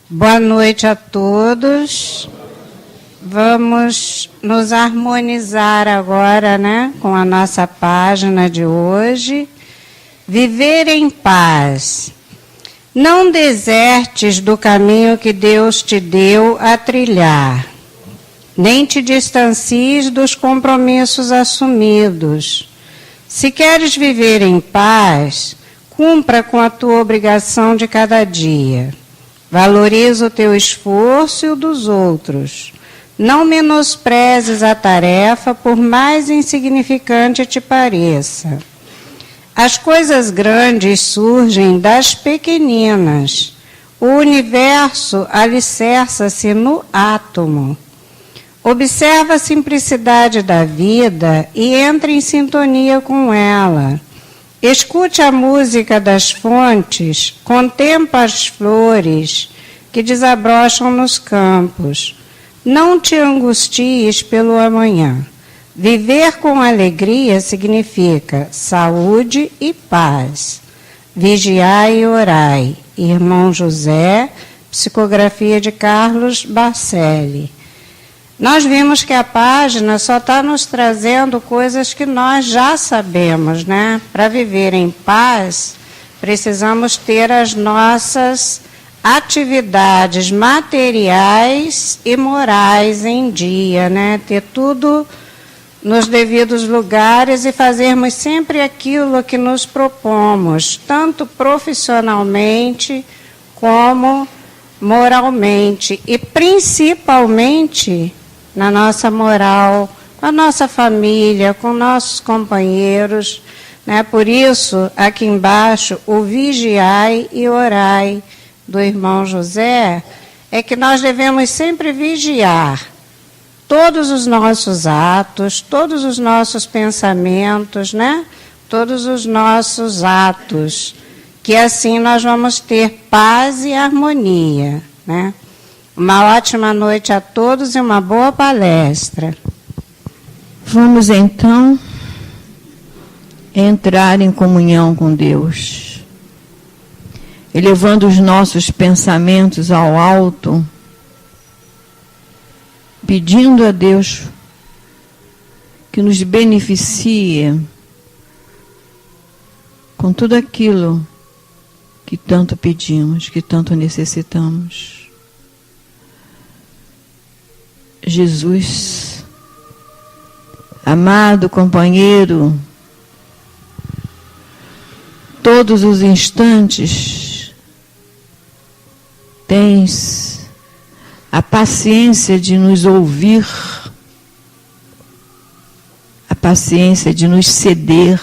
Boa noite a todos. Vamos nos harmonizar agora, né, com a nossa página de hoje. Viver em paz. Não desertes do caminho que Deus te deu a trilhar, nem te distancies dos compromissos assumidos. Se queres viver em paz, cumpra com a tua obrigação de cada dia. Valoriza o teu esforço e o dos outros. Não menosprezes a tarefa, por mais insignificante te pareça. As coisas grandes surgem das pequeninas. O universo alicerça-se no átomo. Observa a simplicidade da vida e entra em sintonia com ela. Escute a música das fontes, contempla as flores que desabrocham nos campos. Não te angusties pelo amanhã. Viver com alegria significa saúde e paz. Vigiai e orai. Irmão José, psicografia de Carlos Barcelli. Nós vimos que a página só está nos trazendo coisas que nós já sabemos, né? Para viver em paz, precisamos ter as nossas atividades materiais e morais em dia, né? Ter tudo nos devidos lugares e fazermos sempre aquilo que nos propomos, tanto profissionalmente como moralmente e principalmente na nossa moral, com a nossa família, com nossos companheiros, né? Por isso, aqui embaixo, o vigiai e orai do irmão José, é que nós devemos sempre vigiar todos os nossos atos, todos os nossos pensamentos, né? Todos os nossos atos, que assim nós vamos ter paz e harmonia, né? Uma ótima noite a todos e uma boa palestra. Vamos então entrar em comunhão com Deus, elevando os nossos pensamentos ao alto, pedindo a Deus que nos beneficie com tudo aquilo que tanto pedimos, que tanto necessitamos. Jesus, amado companheiro, todos os instantes tens a paciência de nos ouvir, a paciência de nos ceder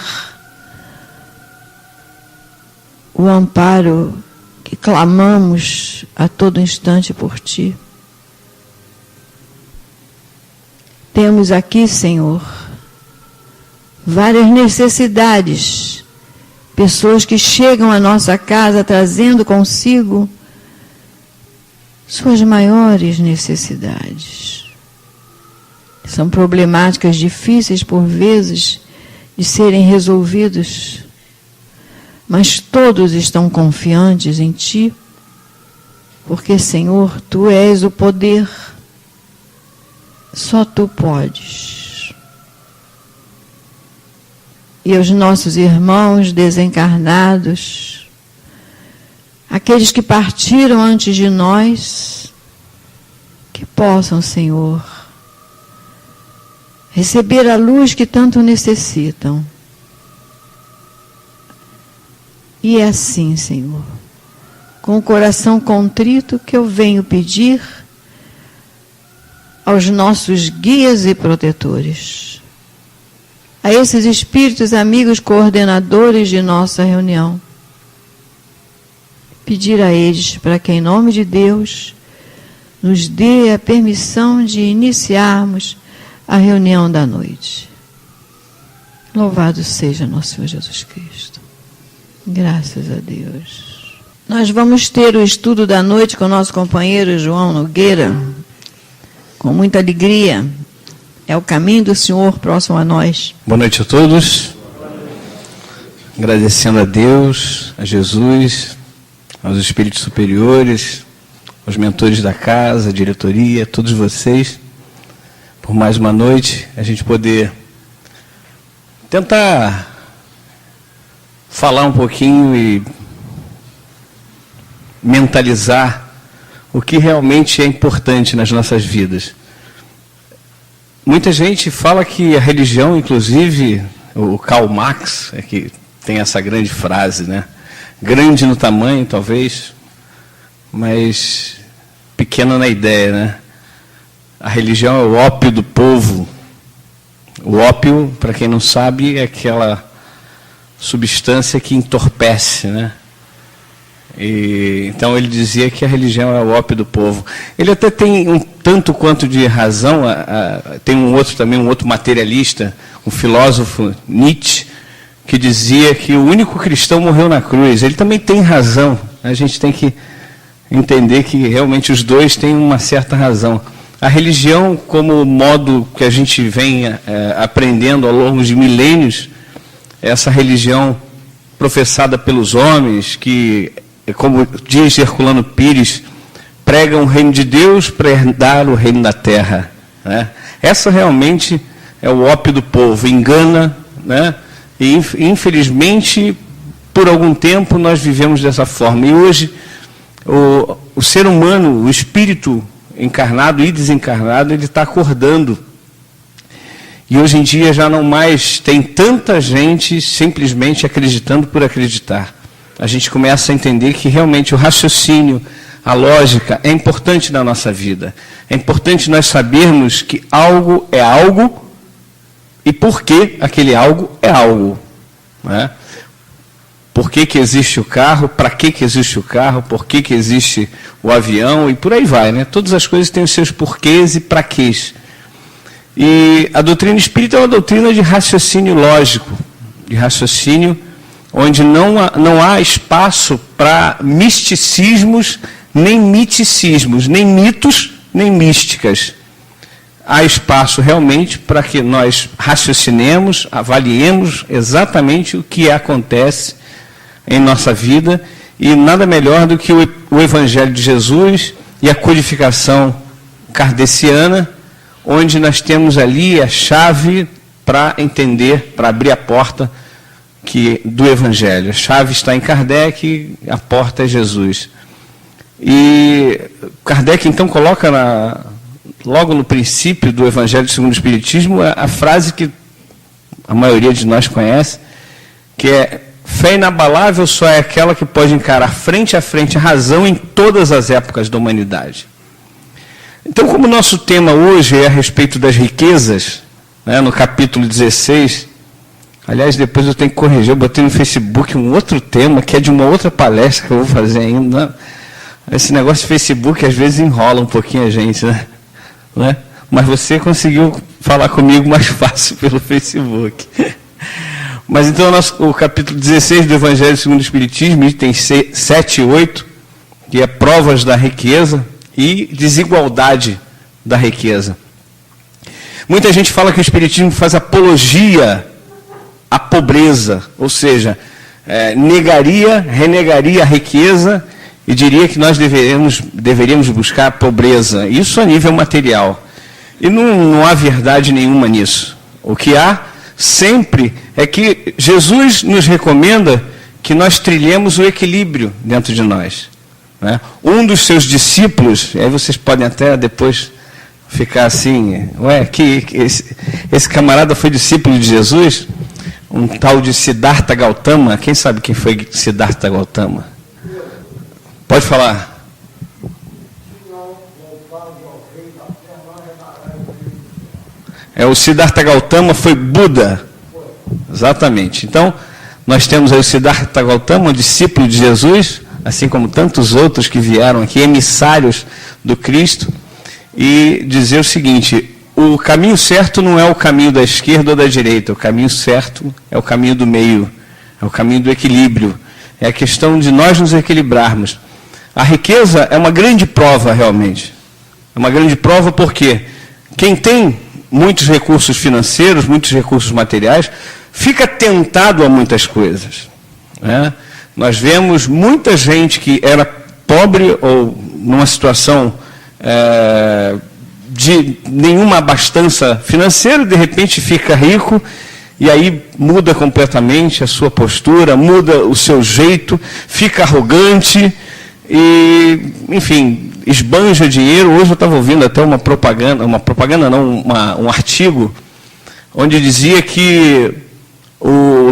o amparo que clamamos a todo instante por Ti. Temos aqui, Senhor, várias necessidades, pessoas que chegam à nossa casa trazendo consigo suas maiores necessidades. São problemáticas difíceis, por vezes, de serem resolvidas, mas todos estão confiantes em Ti, porque, Senhor, Tu és o poder, só Tu podes. E os nossos irmãos desencarnados, aqueles que partiram antes de nós, que possam, Senhor, receber a luz que tanto necessitam. E é assim, Senhor, com o coração contrito que eu venho pedir aos nossos guias e protetores, a esses espíritos amigos coordenadores de nossa reunião, pedir a eles para que, em nome de Deus, nos dê a permissão de iniciarmos a reunião da noite. Louvado seja nosso Senhor Jesus Cristo. Graças a Deus. Nós vamos ter o estudo da noite com o nosso companheiro João Nogueira, com muita alegria. É o caminho do Senhor próximo a nós. Boa noite a todos. Agradecendo a Deus, a Jesus, aos espíritos superiores, aos mentores da casa, a diretoria, todos vocês, por mais uma noite, a gente poder tentar falar um pouquinho e mentalizar o que realmente é importante nas nossas vidas. Muita gente fala que a religião, inclusive, o Karl Marx, é que tem essa grande frase, né? Grande no tamanho, talvez, mas pequena na ideia, né? A religião é o ópio do povo. O ópio, para quem não sabe, é aquela substância que entorpece, né? Então ele dizia que a religião é o ópio do povo. Ele até tem um tanto quanto de razão. Tem um outro materialista, um filósofo, Nietzsche, que dizia que o único cristão morreu na cruz. Ele também tem razão. A gente tem que entender que realmente os dois têm uma certa razão. A religião, como modo que a gente vem aprendendo ao longo de milênios, essa religião professada pelos homens, que, como diz Herculano Pires, prega o reino de Deus para herdar o reino da terra, né? Essa realmente é o ópio do povo, engana, né? E infelizmente, por algum tempo, nós vivemos dessa forma. E hoje, o ser humano, o espírito encarnado e desencarnado, ele está acordando. E hoje em dia já não mais tem tanta gente simplesmente acreditando por acreditar. A gente começa a entender que realmente o raciocínio, a lógica é importante na nossa vida. É importante nós sabermos que algo é algo e por que aquele algo é algo, né? Por que existe o carro, para que existe o carro, por que existe o avião e por aí vai, né? Todas as coisas têm os seus porquês e praquês. E a doutrina espírita é uma doutrina de raciocínio lógico, de raciocínio onde não há espaço para misticismos, nem miticismos, nem mitos, nem místicas. Há espaço realmente para que nós raciocinemos, avaliemos exatamente o que acontece em nossa vida, e nada melhor do que o Evangelho de Jesus e a codificação kardeciana, onde nós temos ali a chave para entender, para abrir a porta do Evangelho. A chave está em Kardec, a porta é Jesus. E Kardec, então, coloca logo no princípio do Evangelho segundo o Espiritismo a frase que a maioria de nós conhece, que é: fé inabalável só é aquela que pode encarar frente a frente a razão em todas as épocas da humanidade. Então, como o nosso tema hoje é a respeito das riquezas, né, no capítulo 16, aliás, depois eu tenho que corrigir, eu botei no Facebook um outro tema, que é de uma outra palestra que eu vou fazer ainda. Esse negócio de Facebook, às vezes, enrola um pouquinho a gente, né? Mas você conseguiu falar comigo mais fácil pelo Facebook. Mas então, o capítulo 16 do Evangelho segundo o Espiritismo, itens 7 e 8, que é provas da riqueza e desigualdade da riqueza. Muita gente fala que o Espiritismo faz apologia à pobreza, ou seja, renegaria a riqueza e diria que nós deveríamos buscar a pobreza. Isso a nível material. E não há verdade nenhuma nisso. O que há sempre é que Jesus nos recomenda que nós trilhemos o equilíbrio dentro de nós, né? Um dos seus discípulos, e aí vocês podem até depois ficar assim, esse camarada foi discípulo de Jesus, um tal de Siddhartha Gautama. Quem sabe quem foi Siddhartha Gautama? Pode falar. O Siddhartha Gautama foi Buda. Exatamente. Então, nós temos aí o Siddhartha Gautama, um discípulo de Jesus, assim como tantos outros que vieram aqui, emissários do Cristo, e dizer o seguinte: o caminho certo não é o caminho da esquerda ou da direita, o caminho certo é o caminho do meio, é o caminho do equilíbrio, é a questão de nós nos equilibrarmos. A riqueza é uma grande prova, realmente. É uma grande prova porque quem tem muitos recursos financeiros, muitos recursos materiais, fica tentado a muitas coisas, né? Nós vemos muita gente que era pobre ou numa situação de nenhuma abastança financeira, de repente fica rico, e aí muda completamente a sua postura, muda o seu jeito, fica arrogante, e, enfim, esbanja dinheiro. Hoje eu estava ouvindo até um artigo, onde dizia que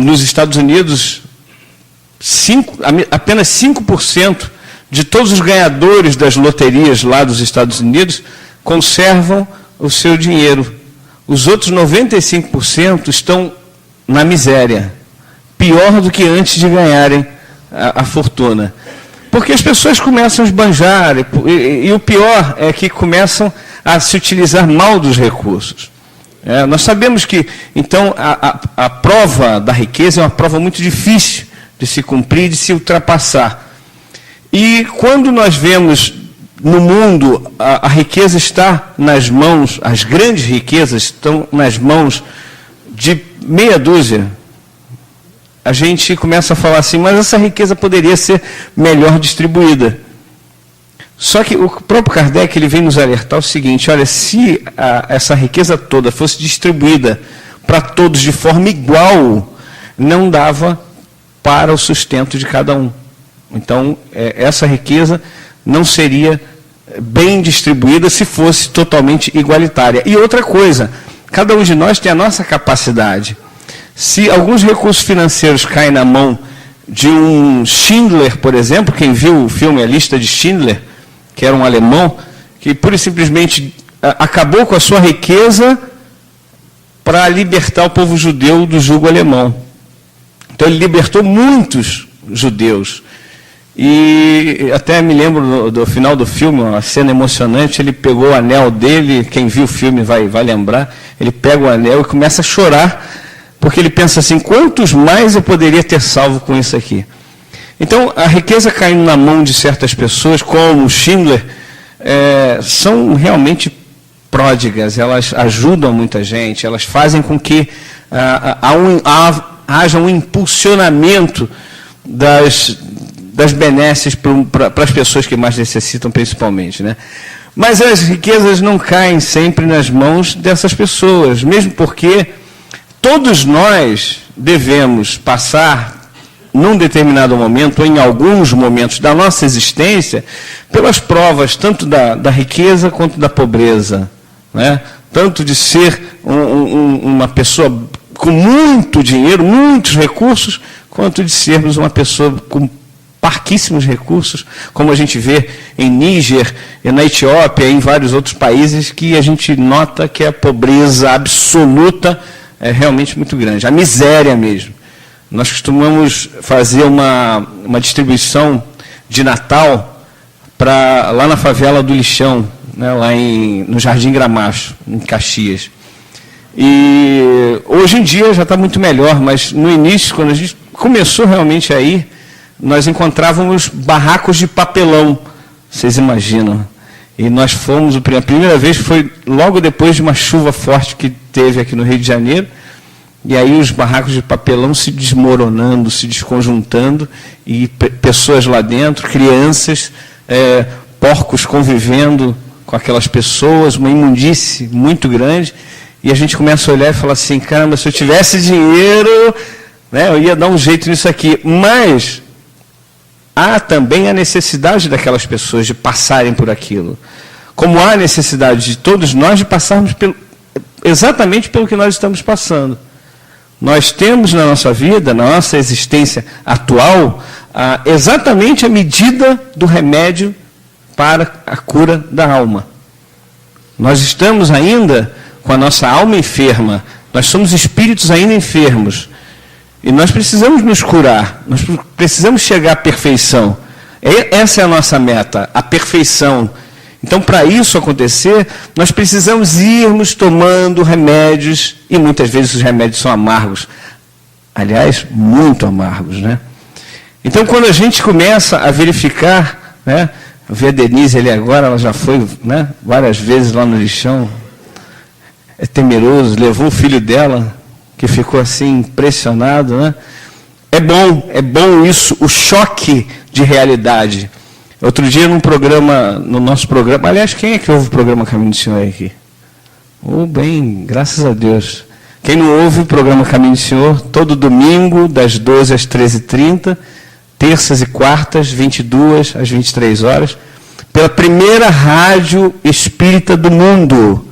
nos Estados Unidos, apenas 5% de todos os ganhadores das loterias lá dos Estados Unidos conservam o seu dinheiro. Os outros 95% estão na miséria, pior do que antes de ganharem a fortuna. Porque as pessoas começam a esbanjar, e o pior é que começam a se utilizar mal dos recursos. Nós sabemos que, então, a prova da riqueza é uma prova muito difícil de se cumprir, de se ultrapassar. E quando nós vemos no mundo a riqueza está nas mãos, as grandes riquezas estão nas mãos de meia dúzia, a gente começa a falar assim, mas essa riqueza poderia ser melhor distribuída. Só que o próprio Kardec ele vem nos alertar o seguinte: olha, se essa riqueza toda fosse distribuída para todos de forma igual, não dava para o sustento de cada um. Então, essa riqueza não seria bem distribuída se fosse totalmente igualitária. E outra coisa, cada um de nós tem a nossa capacidade. Se alguns recursos financeiros caem na mão de um Schindler, por exemplo, quem viu o filme A Lista de Schindler, que era um alemão, que pura e simplesmente acabou com a sua riqueza para libertar o povo judeu do jugo alemão. Então ele libertou muitos judeus. E até me lembro do final do filme, uma cena emocionante, ele pegou o anel dele, quem viu o filme vai lembrar, ele pega o anel e começa a chorar, porque ele pensa assim, quantos mais eu poderia ter salvo com isso aqui? Então, a riqueza caindo na mão de certas pessoas, como o Schindler, são realmente pródigas, elas ajudam muita gente, elas fazem com que haja um impulsionamento das benesses para as pessoas que mais necessitam, principalmente, né? Mas as riquezas não caem sempre nas mãos dessas pessoas, mesmo porque todos nós devemos passar, num determinado momento, ou em alguns momentos da nossa existência, pelas provas tanto da riqueza quanto da pobreza, né? Tanto de ser uma pessoa com muito dinheiro, muitos recursos, quanto de sermos uma pessoa com parquíssimos recursos, como a gente vê em Níger, na Etiópia e em vários outros países, que a gente nota que a pobreza absoluta é realmente muito grande, a miséria mesmo. Nós costumamos fazer uma distribuição de Natal lá na favela do Lixão, né, lá no Jardim Gramacho, em Caxias. E hoje em dia já está muito melhor, mas no início, quando a gente começou realmente a ir, nós encontrávamos barracos de papelão, vocês imaginam. E nós fomos, a primeira vez foi logo depois de uma chuva forte que teve aqui no Rio de Janeiro, e aí os barracos de papelão se desmoronando, se desconjuntando, e pessoas lá dentro, crianças, porcos convivendo com aquelas pessoas, uma imundície muito grande, e a gente começa a olhar e falar assim, caramba, se eu tivesse dinheiro, né, eu ia dar um jeito nisso aqui. Mas há também a necessidade daquelas pessoas de passarem por aquilo. Como há a necessidade de todos nós de passarmos exatamente pelo que nós estamos passando. Nós temos na nossa vida, na nossa existência atual, exatamente a medida do remédio para a cura da alma. Nós estamos ainda com a nossa alma enferma, nós somos espíritos ainda enfermos, e nós precisamos nos curar, nós precisamos chegar à perfeição. Essa é a nossa meta, a perfeição. Então, para isso acontecer, nós precisamos irmos tomando remédios, e muitas vezes os remédios são amargos. Aliás, muito amargos, né? Então, quando a gente começa a verificar, né, ver a Denise ali agora, ela já foi, né, várias vezes lá no Lixão, é temeroso, levou o filho dela, que ficou assim impressionado, né? É bom isso, o choque de realidade Outro dia no nosso programa, aliás, quem é que ouve o programa Caminho do Senhor aqui? Bem, graças a Deus. Quem não ouve o programa Caminho do Senhor, todo domingo, das 12 às 13h30, terças e quartas, 22 às 23 horas, pela primeira rádio espírita do mundo.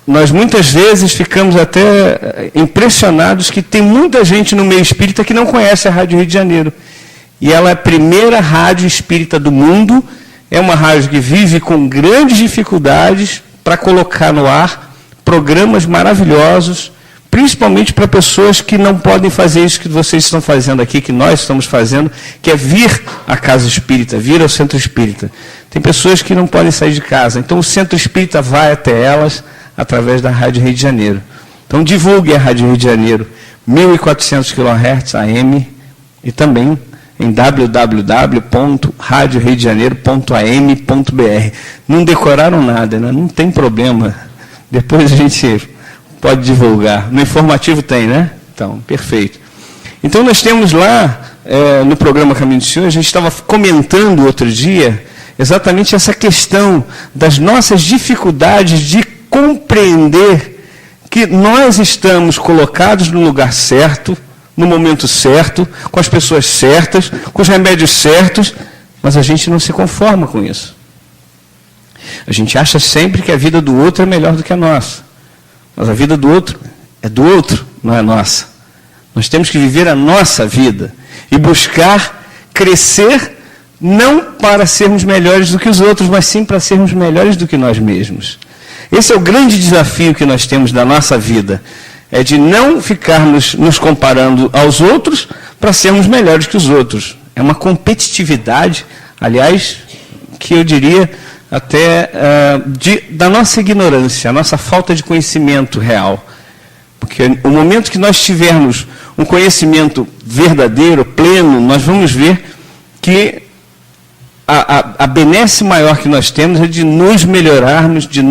Nós muitas vezes ficamos até impressionados que tem muita gente no meio espírita que não conhece a Rádio Rio de Janeiro. E ela é a primeira rádio espírita do mundo, é uma rádio que vive com grandes dificuldades para colocar no ar programas maravilhosos, principalmente para pessoas que não podem fazer isso que vocês estão fazendo aqui, que nós estamos fazendo, que é vir à casa espírita, vir ao centro espírita. Tem pessoas que não podem sair de casa, então o centro espírita vai até elas através da Rádio Rio de Janeiro. Então divulgue a Rádio Rio de Janeiro, 1400 kHz AM, e também em www.radioriodejaneiro.am.br. Não decoraram nada, né? Não tem problema. Depois a gente pode divulgar. No informativo tem, né? Então, perfeito. Então nós temos lá, no programa Caminho do Senhor, a gente estava comentando outro dia, exatamente essa questão das nossas dificuldades de compreender que nós estamos colocados no lugar certo, no momento certo, com as pessoas certas, com os remédios certos, mas a gente não se conforma com isso. A gente acha sempre que a vida do outro é melhor do que a nossa. Mas a vida do outro é do outro, não é nossa. Nós temos que viver a nossa vida e buscar crescer, não para sermos melhores do que os outros, mas sim para sermos melhores do que nós mesmos. Esse é o grande desafio que nós temos da nossa vida. É de não ficarmos nos comparando aos outros para sermos melhores que os outros. É uma competitividade, aliás, que eu diria até da nossa ignorância, a nossa falta de conhecimento real. Porque o momento que nós tivermos um conhecimento verdadeiro, pleno, nós vamos ver que a benesse maior que nós temos é de nos melhorarmos, de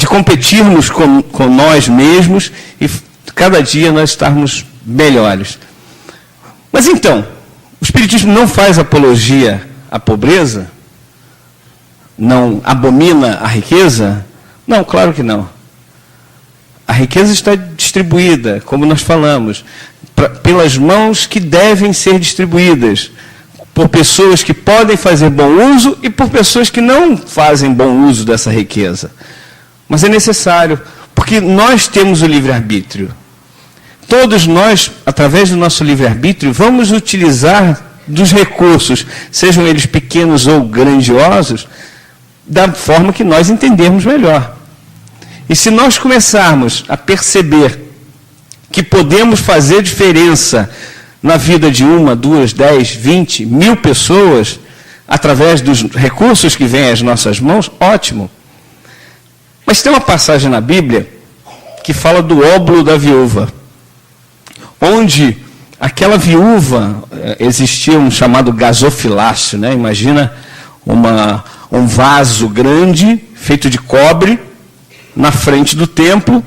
competirmos com nós mesmos e cada dia nós estarmos melhores. Mas então, o Espiritismo não faz apologia à pobreza? Não abomina a riqueza? Não, claro que não. A riqueza está distribuída, como nós falamos, pelas mãos que devem ser distribuídas, por pessoas que podem fazer bom uso e por pessoas que não fazem bom uso dessa riqueza. Mas é necessário, porque nós temos o livre-arbítrio. Todos nós, através do nosso livre-arbítrio, vamos utilizar dos recursos, sejam eles pequenos ou grandiosos, da forma que nós entendermos melhor. E se nós começarmos a perceber que podemos fazer diferença na vida de 1, 2, 10, 20, 1000 pessoas, através dos recursos que vêm às nossas mãos, ótimo. Mas tem uma passagem na Bíblia que fala do óbolo da viúva, onde aquela viúva, existia um chamado gasofilácio, né? Imagina um vaso grande, feito de cobre, na frente do templo,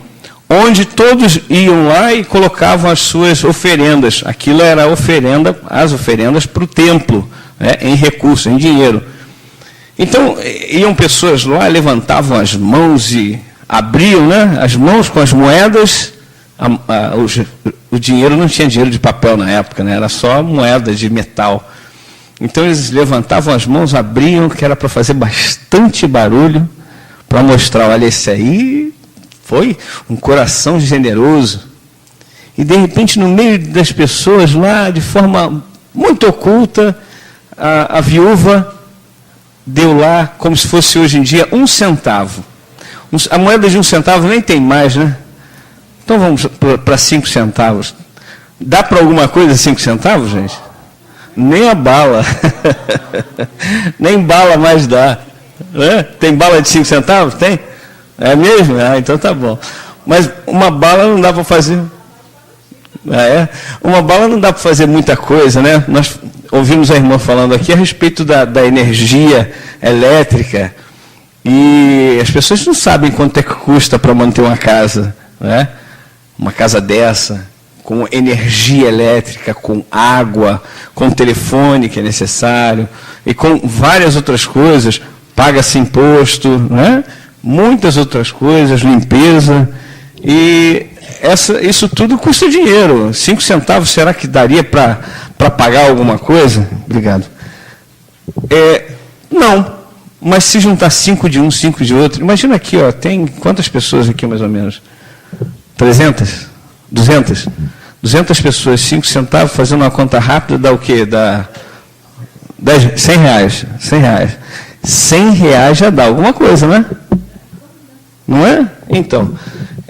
onde todos iam lá e colocavam as suas oferendas. Aquilo era as oferendas para o templo, né? Em recursos, em dinheiro. Então, iam pessoas lá, levantavam as mãos e abriam, né, as mãos com as moedas. O dinheiro não tinha dinheiro de papel na época, né, era só moeda de metal. Então, eles levantavam as mãos, abriam, que era para fazer bastante barulho, para mostrar, olha, esse aí foi um coração generoso. E, de repente, no meio das pessoas lá, de forma muito oculta, a viúva deu lá, como se fosse hoje em dia, 1 centavo. A moeda de 1 centavo nem tem mais, né? Então vamos para 5 centavos. Dá para alguma coisa 5 centavos, gente? Nem a bala. Nem bala mais dá. Né? Tem bala de 5 centavos? Tem? É mesmo? Ah, então tá bom. Mas uma bala não dá para fazer. Uma bala não dá para fazer muita coisa, né? Nós ouvimos a irmã falando aqui a respeito da energia elétrica, e as pessoas não sabem quanto é que custa para manter uma casa, né? Uma casa dessa, com energia elétrica, com água, com telefone que é necessário, e com várias outras coisas, paga-se imposto, né? Muitas outras coisas, limpeza, e isso tudo custa dinheiro. 5 centavos, será que daria para pagar alguma coisa? Obrigado. Não, mas se juntar 5 de um, 5 de outro, imagina aqui, ó, tem quantas pessoas aqui mais ou menos? 300? 200? 200 pessoas, 5 centavos, fazendo uma conta rápida, dá o quê? Dá 100 reais. 100 reais. 100 reais já dá alguma coisa, né? Não é? Então,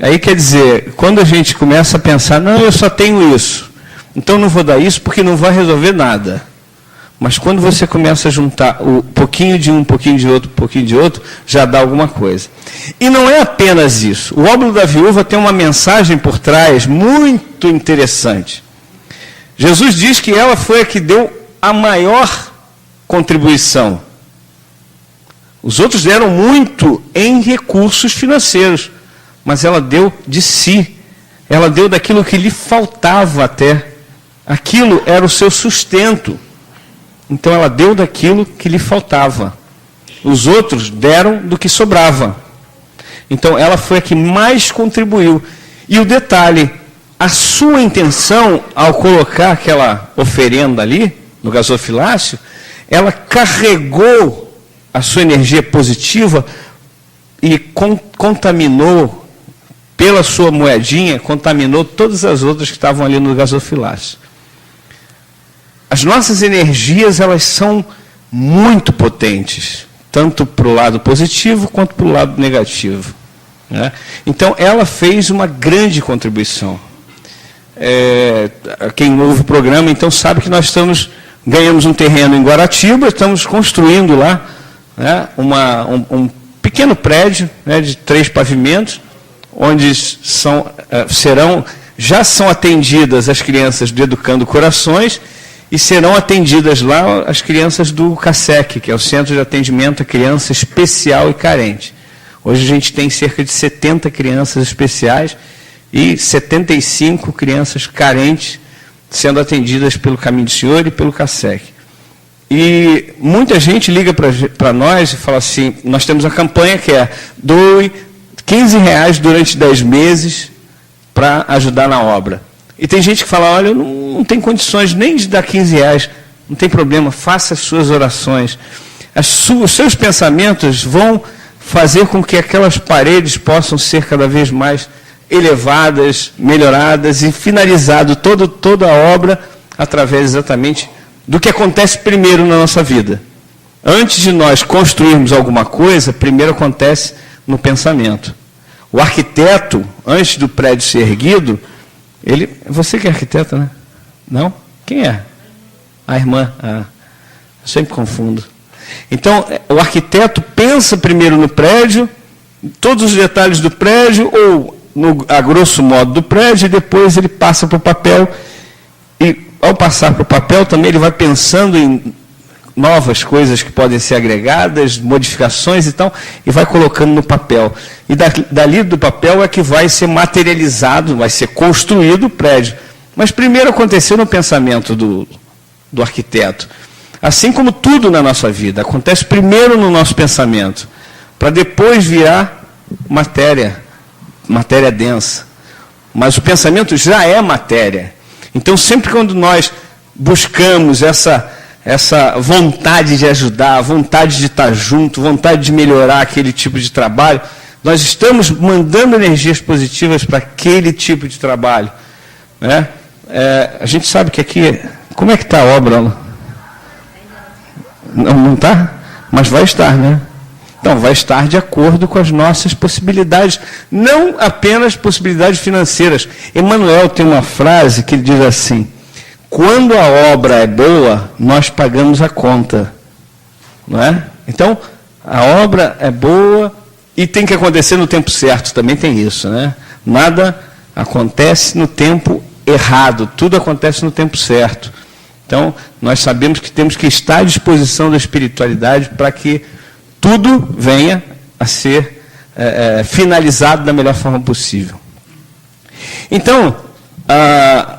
aí quer dizer, quando a gente começa a pensar, não, eu só tenho isso, então não vou dar isso porque não vai resolver nada. Mas quando você começa a juntar um pouquinho de um pouquinho de outro, já dá alguma coisa. E não é apenas isso. O óbolo da viúva tem uma mensagem por trás muito interessante. Jesus diz que ela foi a que deu a maior contribuição. Os outros deram muito em recursos financeiros, mas ela deu de si. Ela deu daquilo que lhe faltava até. Aquilo era o seu sustento. Então ela deu daquilo que lhe faltava. Os outros deram do que sobrava. Então ela foi a que mais contribuiu. E o detalhe, a sua intenção ao colocar aquela oferenda ali, no gasofilácio, ela carregou a sua energia positiva e contaminou, pela sua moedinha, contaminou todas as outras que estavam ali no gasofilácio. As nossas energias, elas são muito potentes, tanto para o lado positivo quanto para o lado negativo, né? Então, ela fez uma grande contribuição. Quem ouve o programa, então, sabe que nós ganhamos um terreno em Guaratiba, estamos construindo lá, né, um pequeno prédio, né, de 3 pavimentos, onde já são atendidas as crianças do Educando Corações, e serão atendidas lá as crianças do CASEC, que é o Centro de Atendimento à Criança Especial e Carente. Hoje a gente tem cerca de 70 crianças especiais e 75 crianças carentes sendo atendidas pelo Caminho do Senhor e pelo CASEC. E muita gente liga para nós e fala assim, nós temos uma campanha que é doe 15 reais durante 10 meses para ajudar na obra. E tem gente que fala, olha, eu não tenho condições nem de dar 15 reais, não tem problema, faça as suas orações. Os seus pensamentos vão fazer com que aquelas paredes possam ser cada vez mais elevadas, melhoradas e finalizado toda a obra através exatamente do que acontece primeiro na nossa vida. Antes de nós construirmos alguma coisa, primeiro acontece no pensamento. O arquiteto, antes do prédio ser erguido, você que é arquiteta, né? Não? Quem é? A irmã. Eu sempre confundo. Então, o arquiteto pensa primeiro no prédio, todos os detalhes do prédio, ou a grosso modo do prédio, e depois ele passa para o papel. E ao passar para o papel, também ele vai pensando em novas coisas que podem ser agregadas, modificações e tal, e vai colocando no papel. E dali do papel é que vai ser materializado, vai ser construído o prédio. Mas primeiro aconteceu no pensamento do arquiteto. Assim como tudo na nossa vida, acontece primeiro no nosso pensamento, para depois virar matéria densa. Mas o pensamento já é matéria. Então, sempre quando nós buscamos essa vontade de ajudar, vontade de estar junto, vontade de melhorar aquele tipo de trabalho, nós estamos mandando energias positivas para aquele tipo de trabalho, né? A gente sabe que aqui, como é que está a obra? Não está? Mas vai estar, né? Então, vai estar de acordo com as nossas possibilidades, não apenas possibilidades financeiras. Emmanuel tem uma frase que ele diz assim, quando a obra é boa, nós pagamos a conta. Não é? Então, a obra é boa e tem que acontecer no tempo certo, também tem isso, né? Nada acontece no tempo errado, tudo acontece no tempo certo. Então, nós sabemos que temos que estar à disposição da espiritualidade para que tudo venha a ser finalizado da melhor forma possível. Então,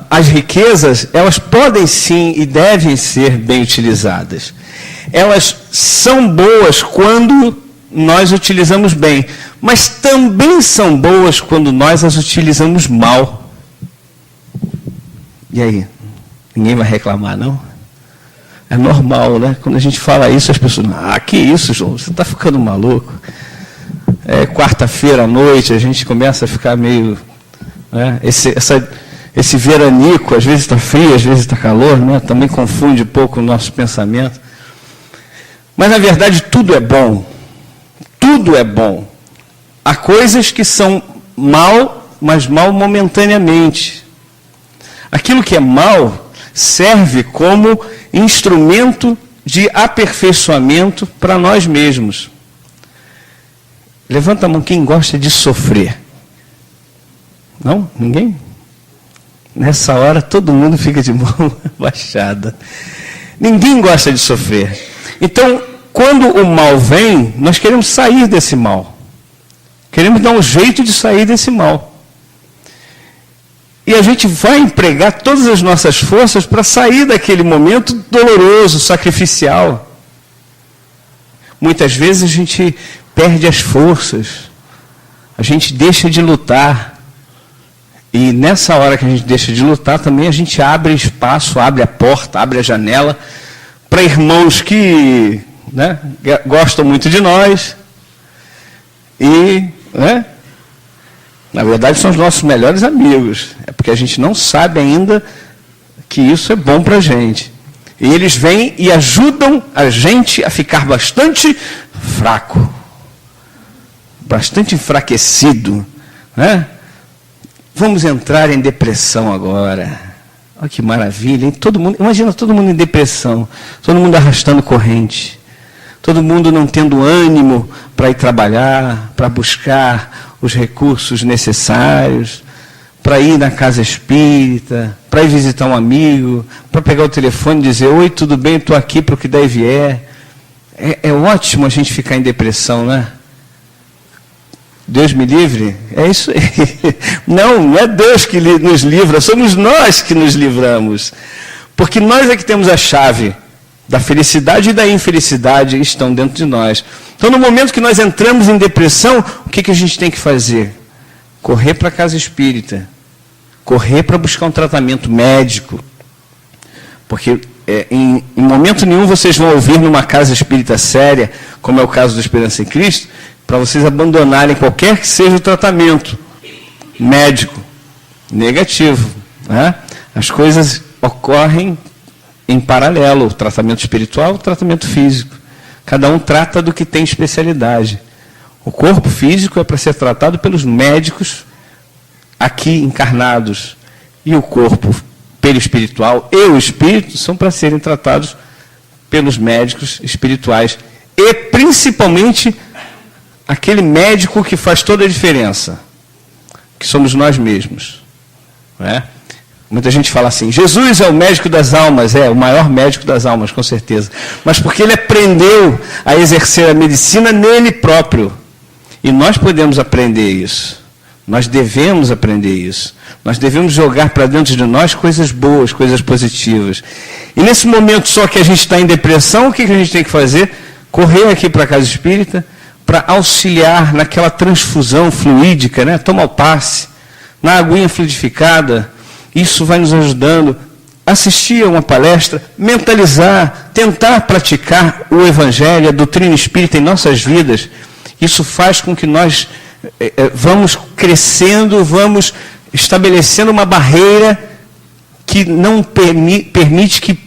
as riquezas, elas podem sim e devem ser bem utilizadas. Elas são boas quando nós utilizamos bem, mas também são boas quando nós as utilizamos mal. E aí? Ninguém vai reclamar, não? É normal, né? Quando a gente fala isso, as pessoas, que isso, João? Você está ficando maluco? Quarta-feira à noite, a gente começa a ficar meio... Né? Esse veranico, às vezes está frio, às vezes está calor, né? Também confunde um pouco o nosso pensamento. Mas, na verdade, tudo é bom. Tudo é bom. Há coisas que são mal, mas mal momentaneamente. Aquilo que é mal serve como instrumento de aperfeiçoamento para nós mesmos. Levanta a mão quem gosta de sofrer. Não? Ninguém? Nessa hora todo mundo fica de mão baixada. Ninguém gosta de sofrer. Então, quando o mal vem, nós queremos sair desse mal. Queremos dar um jeito de sair desse mal. E a gente vai empregar todas as nossas forças para sair daquele momento doloroso, sacrificial. Muitas vezes a gente perde as forças. A gente deixa de lutar. E nessa hora que a gente deixa de lutar, também a gente abre espaço, abre a porta, abre a janela para irmãos que, né, gostam muito de nós e, né, na verdade são os nossos melhores amigos. É porque a gente não sabe ainda que isso é bom para a gente. E eles vêm e ajudam a gente a ficar bastante fraco, bastante enfraquecido, né? Vamos entrar em depressão agora. Olha que maravilha, hein? Imagina todo mundo em depressão, todo mundo arrastando corrente, todo mundo não tendo ânimo para ir trabalhar, para buscar os recursos necessários, para ir na casa espírita, para ir visitar um amigo, para pegar o telefone e dizer, oi, tudo bem, estou aqui para o que der e vier. É ótimo a gente ficar em depressão, né? Deus me livre? É isso aí. Não é Deus que nos livra, somos nós que nos livramos. Porque nós é que temos a chave da felicidade e da infelicidade estão dentro de nós. Então, no momento que nós entramos em depressão, o que a gente tem que fazer? Correr para a casa espírita. Correr para buscar um tratamento médico. Porque em momento nenhum vocês vão ouvir numa casa espírita séria, como é o caso do Esperança em Cristo, para vocês abandonarem qualquer que seja o tratamento médico, negativo. Né? As coisas ocorrem em paralelo, o tratamento espiritual, o tratamento físico. Cada um trata do que tem especialidade. O corpo físico é para ser tratado pelos médicos aqui encarnados. E o corpo perispiritual e o espírito são para serem tratados pelos médicos espirituais. E principalmente aquele médico que faz toda a diferença, que somos nós mesmos. Não é? Muita gente fala assim, Jesus é o médico das almas, o maior médico das almas, com certeza. Mas porque ele aprendeu a exercer a medicina nele próprio. E nós podemos aprender isso. Nós devemos aprender isso. Nós devemos jogar para dentro de nós coisas boas, coisas positivas. E nesse momento só que a gente está em depressão, o que a gente tem que fazer? Correr aqui para a casa espírita, para auxiliar naquela transfusão fluídica, né? Tomar o passe, na aguinha fluidificada. Isso vai nos ajudando a assistir a uma palestra, mentalizar, tentar praticar o Evangelho, a doutrina espírita em nossas vidas. Isso faz com que nós vamos crescendo, vamos estabelecendo uma barreira que não permite que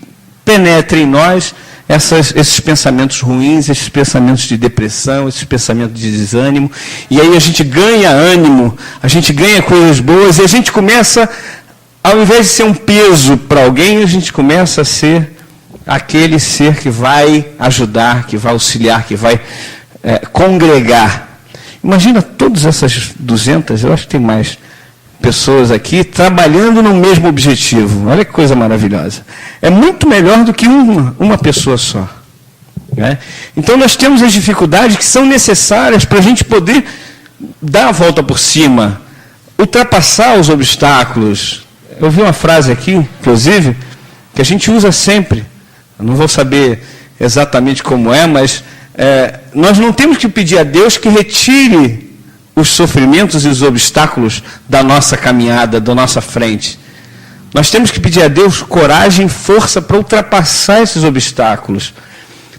penetre em nós esses pensamentos ruins, esses pensamentos de depressão, esses pensamentos de desânimo. E aí a gente ganha ânimo, a gente ganha coisas boas e a gente começa, ao invés de ser um peso para alguém, a gente começa a ser aquele ser que vai ajudar, que vai auxiliar, que vai congregar. Imagina todas essas 200, eu acho que tem mais pessoas aqui, trabalhando no mesmo objetivo. Olha que coisa maravilhosa. É muito melhor do que uma pessoa só. Né? Então nós temos as dificuldades que são necessárias para a gente poder dar a volta por cima, ultrapassar os obstáculos, eu vi uma frase aqui, inclusive, que a gente usa sempre. Eu não vou saber exatamente como é, mas nós não temos que pedir a Deus que retire os sofrimentos e os obstáculos da nossa caminhada, da nossa frente. Nós temos que pedir a Deus coragem e força para ultrapassar esses obstáculos.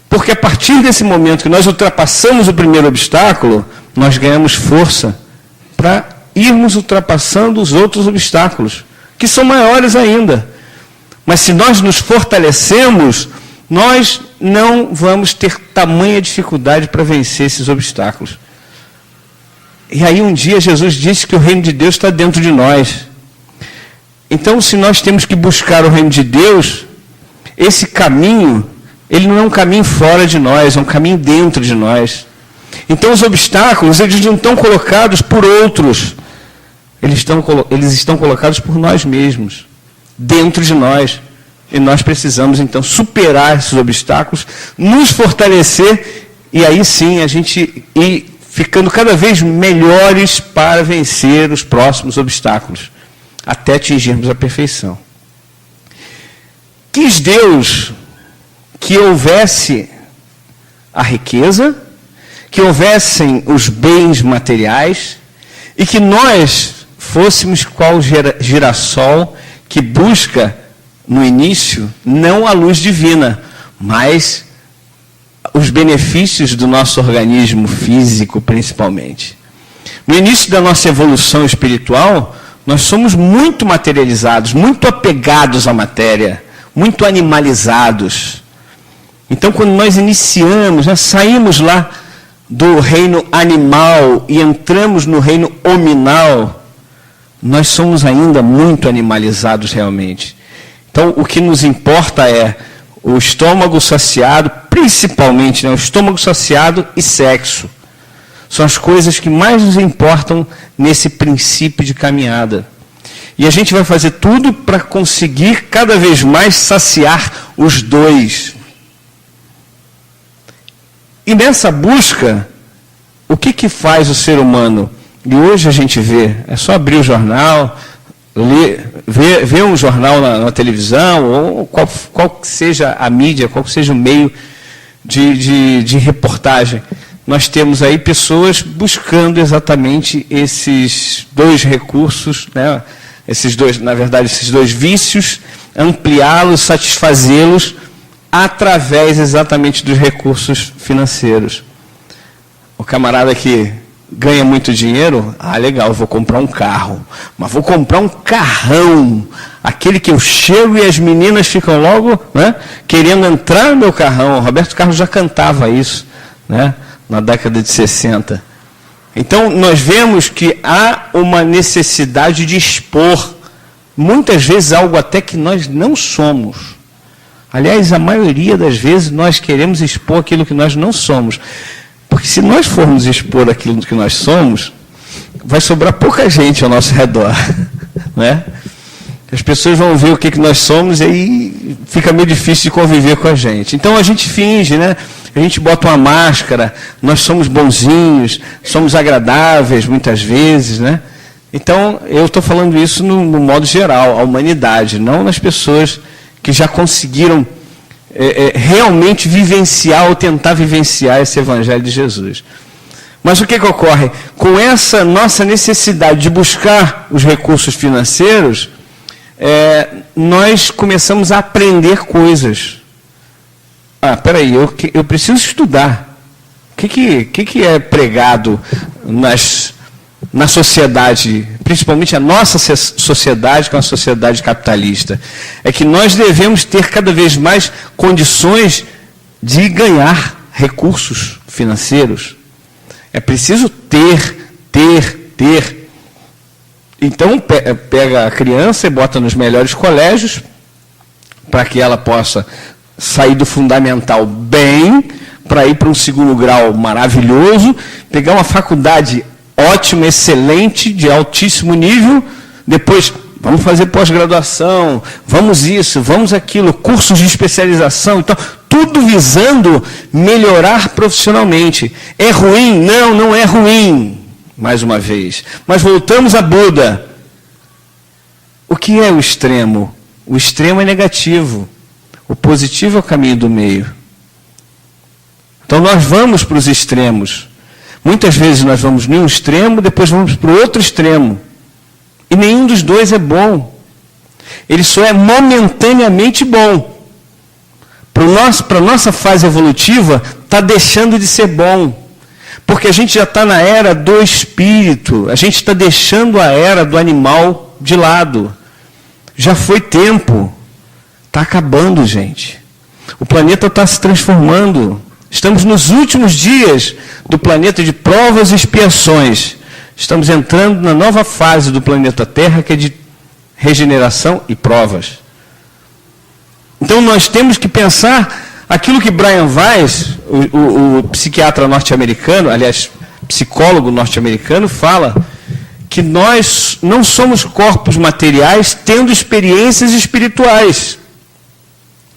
Porque a partir desse momento que nós ultrapassamos o primeiro obstáculo, nós ganhamos força para irmos ultrapassando os outros obstáculos, que são maiores ainda. Mas se nós nos fortalecemos, nós não vamos ter tamanha dificuldade para vencer esses obstáculos. E aí um dia Jesus disse que o reino de Deus está dentro de nós. Então, se nós temos que buscar o reino de Deus, esse caminho, ele não é um caminho fora de nós, é um caminho dentro de nós. Então, os obstáculos, eles não estão colocados por outros. Eles estão colocados por nós mesmos, dentro de nós. E nós precisamos, então, superar esses obstáculos, nos fortalecer, e aí sim a gente ir ficando cada vez melhores para vencer os próximos obstáculos, até atingirmos a perfeição. Quis Deus que houvesse a riqueza, que houvessem os bens materiais, e que nós fôssemos qual girassol que busca, no início, não a luz divina, mas os benefícios do nosso organismo físico, principalmente. No início da nossa evolução espiritual, nós somos muito materializados, muito apegados à matéria, muito animalizados. Então, quando nós iniciamos, saímos lá do reino animal e entramos no reino hominal, nós somos ainda muito animalizados realmente. Então, o que nos importa é o estômago saciado, principalmente, o estômago saciado e sexo. São as coisas que mais nos importam nesse princípio de caminhada. E a gente vai fazer tudo para conseguir cada vez mais saciar os dois. E nessa busca, o que faz o ser humano? E hoje a gente vê, é só abrir o jornal, ver um jornal na televisão, ou qual que seja a mídia, qual que seja o meio de reportagem. Nós temos aí pessoas buscando exatamente esses dois recursos, né? Esses dois vícios, ampliá-los, satisfazê-los através exatamente dos recursos financeiros. O camarada que ganha muito dinheiro, legal, vou comprar um carro, mas vou comprar um carrão, aquele que eu chego e as meninas ficam logo, né, querendo entrar no meu carrão. O Roberto Carlos já cantava isso, né, na década de 60. Então, nós vemos que há uma necessidade de expor, muitas vezes, algo até que nós não somos. Aliás, a maioria das vezes, nós queremos expor aquilo que nós não somos. Porque se nós formos expor aquilo que nós somos, vai sobrar pouca gente ao nosso redor, né? As pessoas vão ver o que nós somos e aí fica meio difícil de conviver com a gente. Então a gente finge, né? A gente bota uma máscara, nós somos bonzinhos, somos agradáveis muitas vezes, né? Então eu estou falando isso no modo geral, a humanidade, não nas pessoas que já conseguiram realmente vivenciar ou tentar vivenciar esse Evangelho de Jesus. Mas o que ocorre? Com essa nossa necessidade de buscar os recursos financeiros, nós começamos a aprender coisas. Peraí, eu preciso estudar. O que é pregado na sociedade, principalmente a nossa sociedade, que é uma sociedade capitalista? É que nós devemos ter cada vez mais condições de ganhar recursos financeiros. É preciso ter. Então, pega a criança e bota nos melhores colégios, para que ela possa sair do fundamental bem, para ir para um segundo grau maravilhoso, pegar uma faculdade ótima, excelente, de altíssimo nível, depois vamos fazer pós-graduação, vamos isso, vamos aquilo, cursos de especialização, então, tudo visando melhorar profissionalmente. É ruim? Não é ruim, mais uma vez. Mas voltamos a Buda. o que é o extremo? O extremo é negativo. O positivo é o caminho do meio. Então nós vamos para os extremos. Muitas vezes nós vamos em um extremo, depois vamos para o outro extremo. E nenhum dos dois é bom. Ele só é momentaneamente bom. Para a nossa fase evolutiva, está deixando de ser bom. Porque a gente já está na era do espírito. A gente está deixando a era do animal de lado. Já foi tempo. Está acabando, gente. O planeta está se transformando. Estamos nos últimos dias do planeta de provas e expiações. Estamos entrando na nova fase do planeta Terra, que é de regeneração e provas. Então nós temos que pensar aquilo que Brian Weiss, o psiquiatra norte-americano, aliás, psicólogo norte-americano, fala que nós não somos corpos materiais tendo experiências espirituais.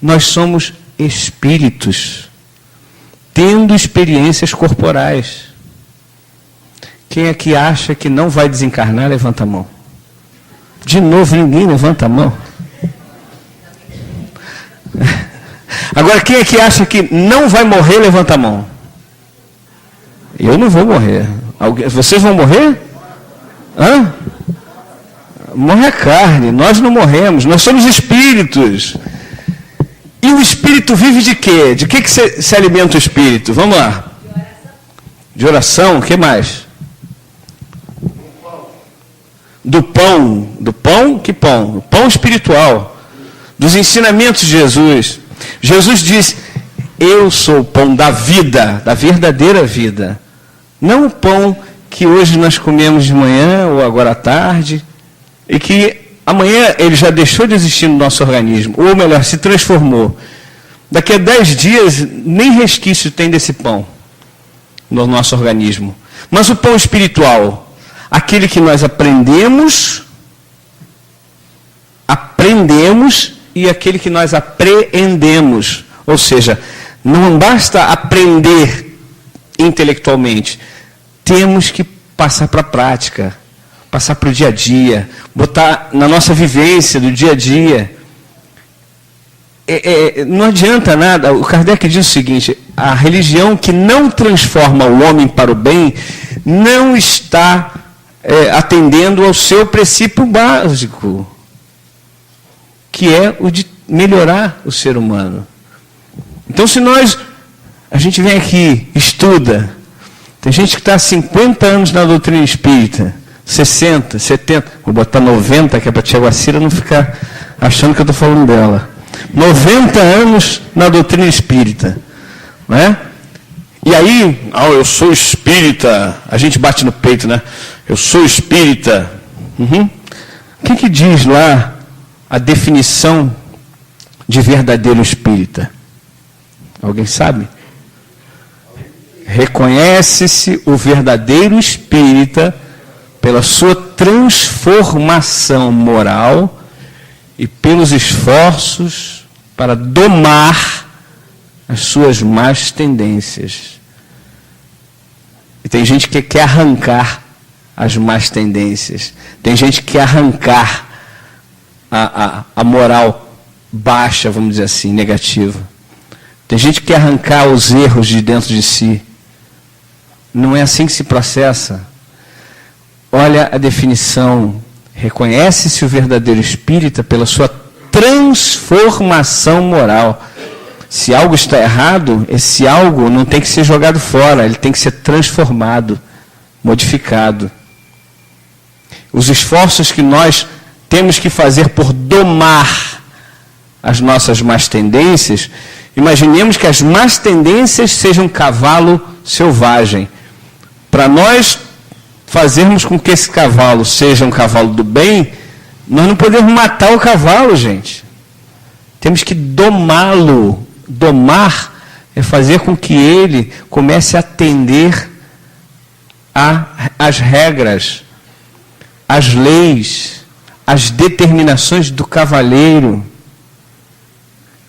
Nós somos espíritos tendo experiências corporais. Quem aqui acha que não vai desencarnar, levanta a mão. De novo, ninguém levanta a mão. Agora, quem aqui acha que não vai morrer, levanta a mão. Eu não vou morrer. Vocês vão morrer? Hã? Morre a carne, nós não morremos, nós somos espíritos. E o espírito vive de quê? De que se alimenta o espírito? Vamos lá. De oração, o que mais? Do pão. Do pão? Que pão? O pão espiritual. Dos ensinamentos de Jesus. Jesus disse, eu sou o pão da vida, da verdadeira vida. Não o pão que hoje nós comemos de manhã ou agora à tarde, e que amanhã ele já deixou de existir no nosso organismo, ou melhor, se transformou. Daqui a 10 dias, nem resquício tem desse pão no nosso organismo. Mas o pão espiritual, aquele que nós aprendemos e aquele que nós apreendemos. Ou seja, não basta aprender intelectualmente, temos que passar para a prática, passar para o dia a dia, botar na nossa vivência do dia a dia. Não adianta nada. O Kardec diz o seguinte, a religião que não transforma o homem para o bem não está atendendo ao seu princípio básico, que é o de melhorar o ser humano. Então, se a gente vem aqui, estuda, tem gente que está há 50 anos na doutrina espírita, 60, 70, vou botar 90, que é para a tia Guacira não ficar achando que eu estou falando dela. 90 anos na doutrina espírita, né? E aí, eu sou espírita, a gente bate no peito, né? Eu sou espírita. O que diz lá a definição de verdadeiro espírita? Alguém sabe? Reconhece-se o verdadeiro espírita pela sua transformação moral e pelos esforços para domar as suas más tendências. E tem gente que quer arrancar as más tendências. Tem gente que quer arrancar a moral baixa, vamos dizer assim, negativa. Tem gente que quer arrancar os erros de dentro de si. Não é assim que se processa. Olha a definição. Reconhece-se o verdadeiro espírita pela sua transformação moral. Se algo está errado, esse algo não tem que ser jogado fora, ele tem que ser transformado, modificado. Os esforços que nós temos que fazer por domar as nossas más tendências, imaginemos que as más tendências sejam um cavalo selvagem. Para nós fazermos com que esse cavalo seja um cavalo do bem, nós não podemos matar o cavalo, gente. Temos que domá-lo. Domar é fazer com que ele comece a atender às regras, às leis, às determinações do cavaleiro.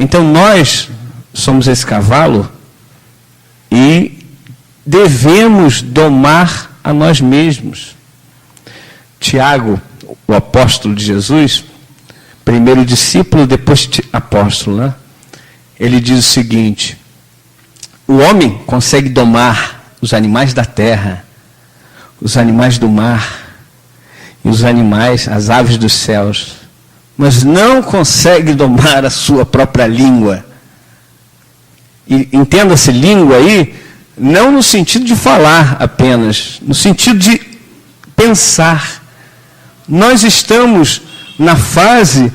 Então nós somos esse cavalo e devemos domar a nós mesmos. Tiago, o apóstolo de Jesus, primeiro discípulo, depois apóstolo, né? Ele diz o seguinte: o homem consegue domar os animais da terra, os animais do mar e os animais, as aves dos céus, mas não consegue domar a sua própria língua. E entenda-se língua aí, não no sentido de falar apenas, no sentido de pensar. Nós estamos na fase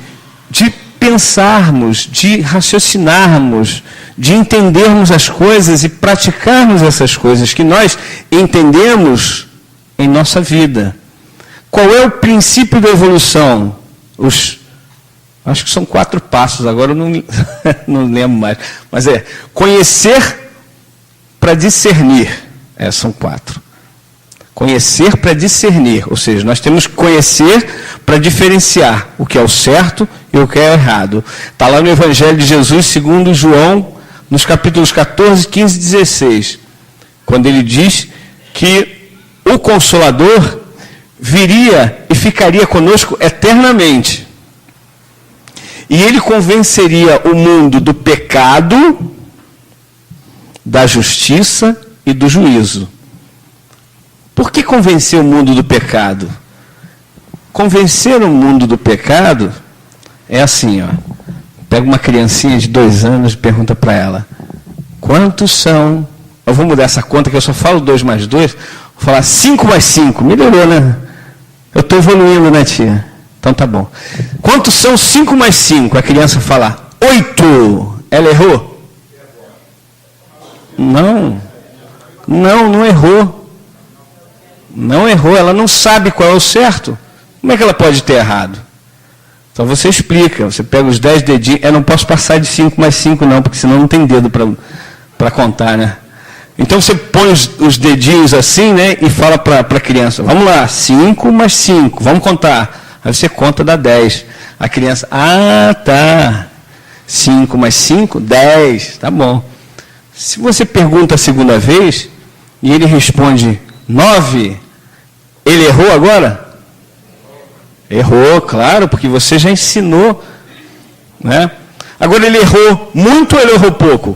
de pensarmos, de raciocinarmos, de entendermos as coisas e praticarmos essas coisas que nós entendemos em nossa vida. Qual é o princípio da evolução? Acho que são 4 passos, agora eu não lembro mais. Mas conhecer para discernir. São 4. Conhecer para discernir, ou seja, nós temos que conhecer para diferenciar o que é o certo e o que é o errado. Está lá no Evangelho de Jesus, segundo João, nos capítulos 14, 15 e 16, quando ele diz que o Consolador viria e ficaria conosco eternamente. E ele convenceria o mundo do pecado, da justiça e do juízo. Por que convencer o mundo do pecado? Convencer o mundo do pecado é assim, ó. Pega uma criancinha de 2 anos e pergunta para ela: quantos são? Eu vou mudar essa conta que eu só falo 2 mais 2. Vou falar 5 mais 5. Melhorou, né? Eu estou evoluindo, né, tia? Então tá bom. Quantos são 5 mais 5? A criança fala 8. Ela errou? Não errou. Não errou, ela não sabe qual é o certo. Como é que ela pode ter errado? Então você explica, você pega os 10 dedinhos. Eu não posso passar de 5 mais 5 não, porque senão não tem dedo para contar, né? Então você põe os dedinhos assim, né? E fala para a criança: vamos lá, 5 mais 5, vamos contar. Aí você conta, dá 10. A criança: ah, tá. 5 mais 5, 10, tá bom. Se você pergunta a segunda vez e ele responde 9, ele errou agora? Errou, claro, porque você já ensinou, né? Agora ele errou muito ou ele errou pouco?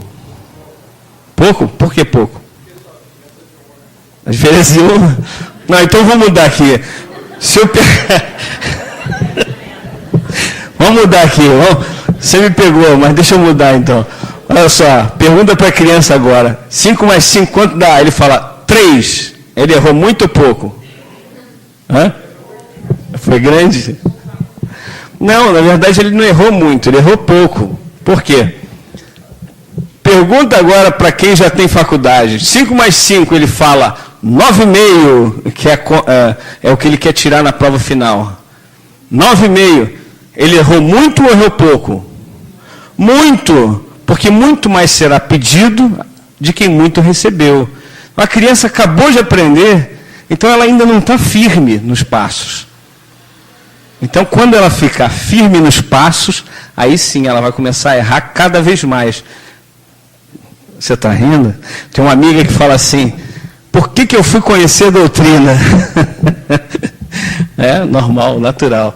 Pouco? Por que pouco? A diferença de uma? Não, então vamos mudar aqui. Se eu vamos mudar aqui. Você me pegou, mas deixa eu mudar então. Olha só, pergunta para a criança agora: 5 mais 5, quanto dá? Ele fala 3. Ele errou muito ou pouco? Hã? Foi grande? Não, na verdade ele não errou muito, ele errou pouco. Por quê? Pergunta agora para quem já tem faculdade. 5 mais 5, ele fala 9,5, que é o que ele quer tirar na prova final. 9,5. Ele errou muito ou errou pouco? Muito, porque muito mais será pedido de quem muito recebeu. A criança acabou de aprender, então ela ainda não está firme nos passos. Então, quando ela ficar firme nos passos, aí sim ela vai começar a errar cada vez mais. Você está rindo? Tem uma amiga que fala assim: por que eu fui conhecer a doutrina? É normal, natural.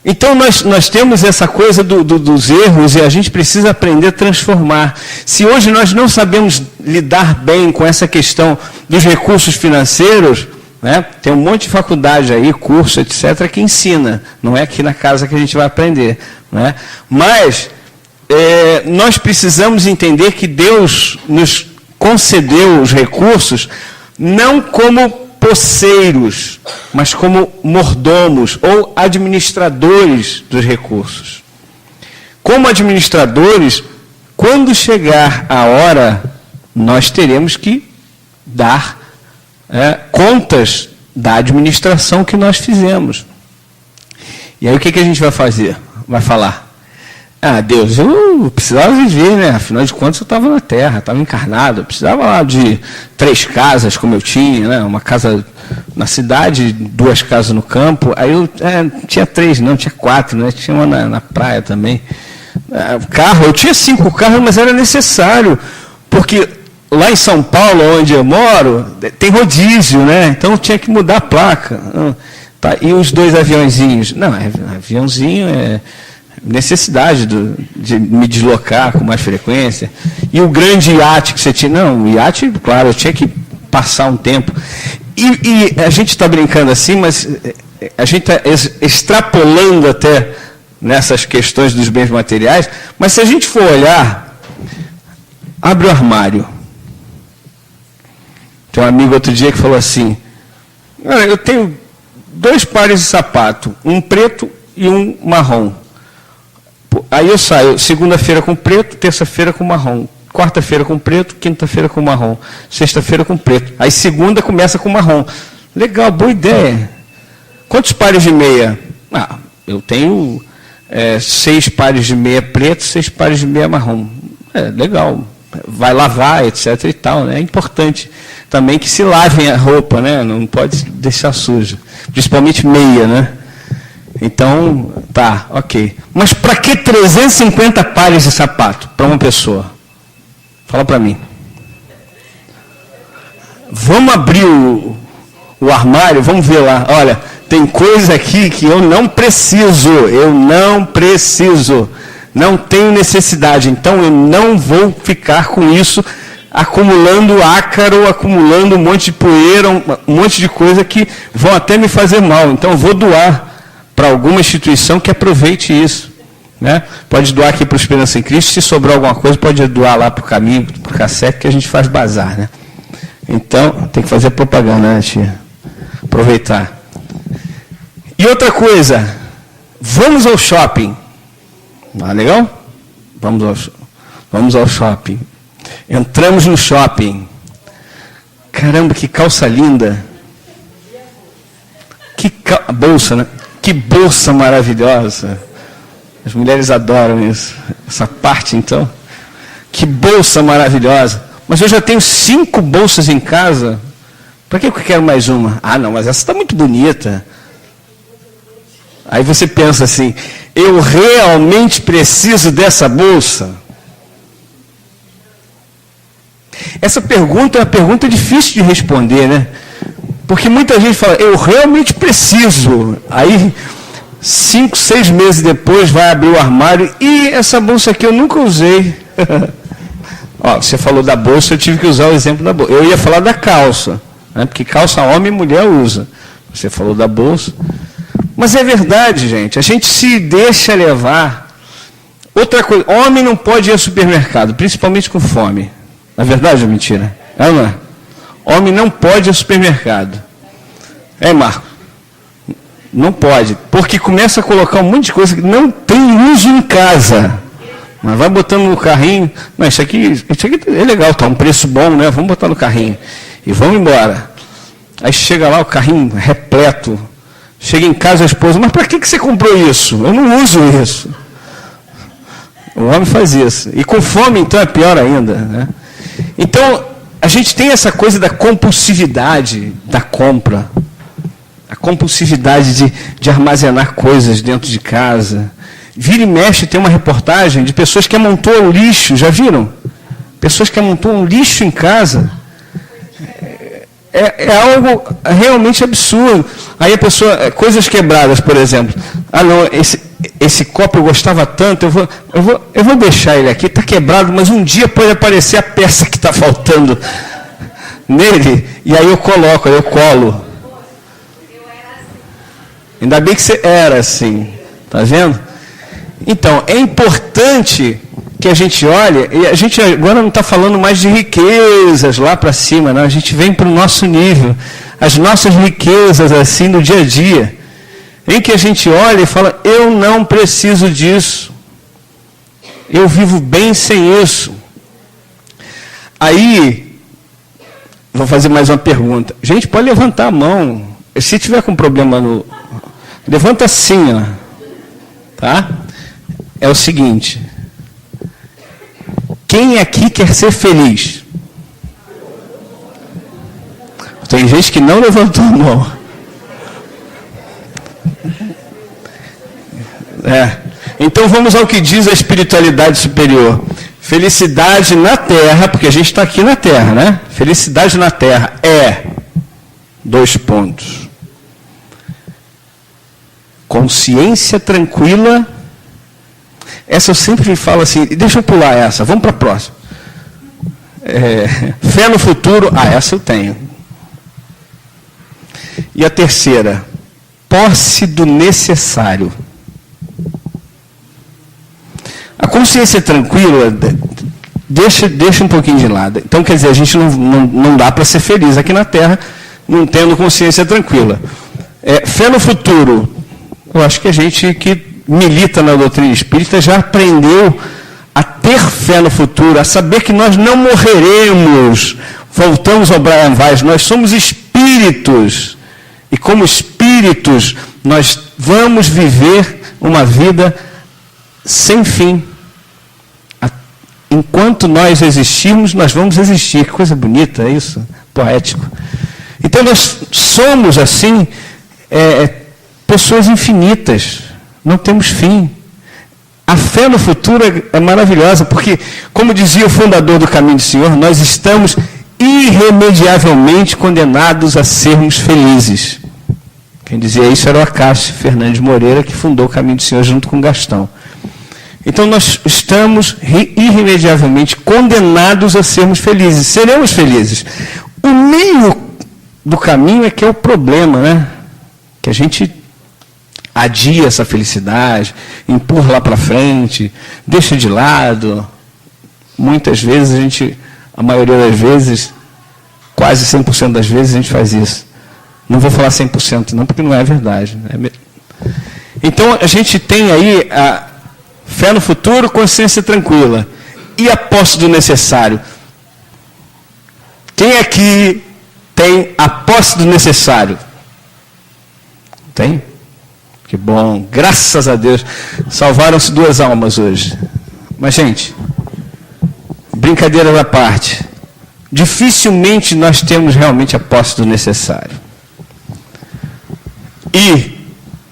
Então, nós temos essa coisa dos erros e a gente precisa aprender a transformar. Se hoje nós não sabemos lidar bem com essa questão dos recursos financeiros, né, tem um monte de faculdade aí, curso, etc., que ensina. Não é aqui na casa que a gente vai aprender. Né? Mas nós precisamos entender que Deus nos concedeu os recursos não como poceiros, mas como mordomos ou administradores dos recursos. Como administradores, quando chegar a hora, nós teremos que dar contas da administração que nós fizemos. E aí o que a gente vai fazer? Vai falar: ah, Deus, eu precisava viver, né? Afinal de contas eu estava na terra, estava encarnado, eu precisava lá de 3 casas como eu tinha, né? Uma casa na cidade, 2 casas no campo. Aí eu tinha 3, não, tinha 4, né? Tinha uma na praia também. Carro, eu tinha 5 carros, mas era necessário, porque lá em São Paulo, onde eu moro, tem rodízio, né? Então eu tinha que mudar a placa. Tá, e os 2 aviãozinhos? Não, aviãozinho necessidade de me deslocar com mais frequência. E o grande iate que você tinha, não, o iate, claro, eu tinha que passar um tempo. E a gente está brincando assim, mas a gente está extrapolando até nessas questões dos bens materiais, mas se a gente for olhar, abre o armário. Tem um amigo outro dia que falou assim, eu tenho 2 pares de sapato, um preto e um marrom. Aí eu saio segunda-feira com preto, terça-feira com marrom, quarta-feira com preto, quinta-feira com marrom, sexta-feira com preto. Aí segunda começa com marrom. Legal, boa ideia. Quantos pares de meia? Eu tenho 6 pares de meia preto, 6 pares de meia marrom. Legal. Vai lavar, etc. e tal, né? É importante também que se lavem a roupa, né? Não pode deixar suja. Principalmente meia, né? Então, tá, ok. Mas para que 350 pares de sapato para uma pessoa? Fala para mim. Vamos abrir o armário, vamos ver lá. Olha, tem coisa aqui que eu não preciso. Não tenho necessidade. Então, eu não vou ficar com isso acumulando ácaro, acumulando um monte de poeira, um monte de coisa que vão até me fazer mal. Então, eu vou doar para alguma instituição que aproveite isso. Né? Pode doar aqui para o Esperança em Cristo, se sobrar alguma coisa, pode doar lá para o Caminho, para o Cassec, que a gente faz bazar. Né? Então, tem que fazer propaganda, né, tia? Aproveitar. E outra coisa, vamos ao shopping. Legal? Vamos ao shopping. Entramos no shopping. Caramba, que calça linda. Bolsa, né? Que bolsa maravilhosa. As mulheres adoram isso. Essa parte, então. Que bolsa maravilhosa. Mas eu já tenho 5 bolsas em casa. Para que eu quero mais uma? Não, mas essa está muito bonita. Aí você pensa assim, eu realmente preciso dessa bolsa? Essa pergunta é uma pergunta difícil de responder, né? Porque muita gente fala, eu realmente preciso. Aí, 5, 6 meses depois, vai abrir o armário e essa bolsa aqui eu nunca usei. Você falou da bolsa, eu tive que usar o exemplo da bolsa. Eu ia falar da calça, né? Porque calça homem e mulher usa. Você falou da bolsa. Mas é verdade, gente. A gente se deixa levar. Outra coisa, homem não pode ir ao supermercado, principalmente com fome. É verdade ou mentira? Não é? Homem não pode ir ao supermercado. Marco? Não pode. Porque começa a colocar um monte de coisa que não tem uso em casa. Mas vai botando no carrinho. Não, isso aqui é legal, tá um preço bom, né? Vamos botar no carrinho. E vamos embora. Aí chega lá o carrinho repleto. Chega em casa a esposa, mas para que você comprou isso? Eu não uso isso. O homem faz isso. E com fome, então, é pior ainda. Né? Então, a gente tem essa coisa da compulsividade da compra. A compulsividade de armazenar coisas dentro de casa. Vira e mexe, tem uma reportagem de pessoas que amontoam lixo. Já viram? Pessoas que amontoam lixo em casa. É algo realmente absurdo. Aí a pessoa, coisas quebradas, por exemplo. Não, esse copo eu gostava tanto, eu vou deixar ele aqui, está quebrado, mas um dia pode aparecer a peça que está faltando nele, e aí eu colo. Ainda bem que você era assim, tá vendo? Então, é importante que a gente olhe, e a gente agora não está falando mais de riquezas lá para cima, não, a gente vem para o nosso nível, as nossas riquezas assim no dia a dia, em que a gente olha e fala, eu não preciso disso, eu vivo bem sem isso. Aí, vou fazer mais uma pergunta, gente, pode levantar a mão, se tiver com problema levanta assim, ó, tá? É o seguinte, quem aqui quer ser feliz? Tem gente que não levantou a mão. Então vamos ao que diz a espiritualidade superior. Felicidade na Terra, porque a gente está aqui na Terra, né? Felicidade na Terra é, 2 pontos. Consciência tranquila Essa eu sempre falo assim, deixa eu pular essa, vamos para a próxima. Fé no futuro, essa eu tenho. E a terceira, posse do necessário. A consciência tranquila deixa um pouquinho de lado. Então, quer dizer, a gente não dá para ser feliz aqui na Terra não tendo consciência tranquila. Fé no futuro. Eu acho que a gente que milita na doutrina espírita já aprendeu a ter fé no futuro, a saber que nós não morreremos. Voltamos ao Brian Weiss, nós somos espíritos. E como espíritos, nós vamos viver uma vida sem fim. Enquanto nós existirmos, nós vamos existir. Que coisa bonita, é isso? Poético. Então, nós somos, assim, pessoas infinitas. Não temos fim. A fé no futuro é maravilhosa, porque, como dizia o fundador do Caminho do Senhor, nós estamos irremediavelmente condenados a sermos felizes. Quem dizia isso era o Acácio Fernandes Moreira, que fundou o Caminho do Senhor junto com Gastão. Então, nós estamos irremediavelmente condenados a sermos felizes. Seremos felizes. O meio do caminho é que é o problema, né? Que a gente adia essa felicidade, empurra lá para frente, deixa de lado. Muitas vezes a maioria das vezes, quase 100% das vezes a gente faz isso. Não vou falar 100% não, porque não é verdade. Então, a gente tem aí a fé no futuro, consciência tranquila. E a posse do necessário. Quem aqui tem a posse do necessário? Tem? Que bom, graças a Deus. Salvaram-se 2 almas hoje. Mas, gente, brincadeira à parte. Dificilmente nós temos realmente a posse do necessário. E,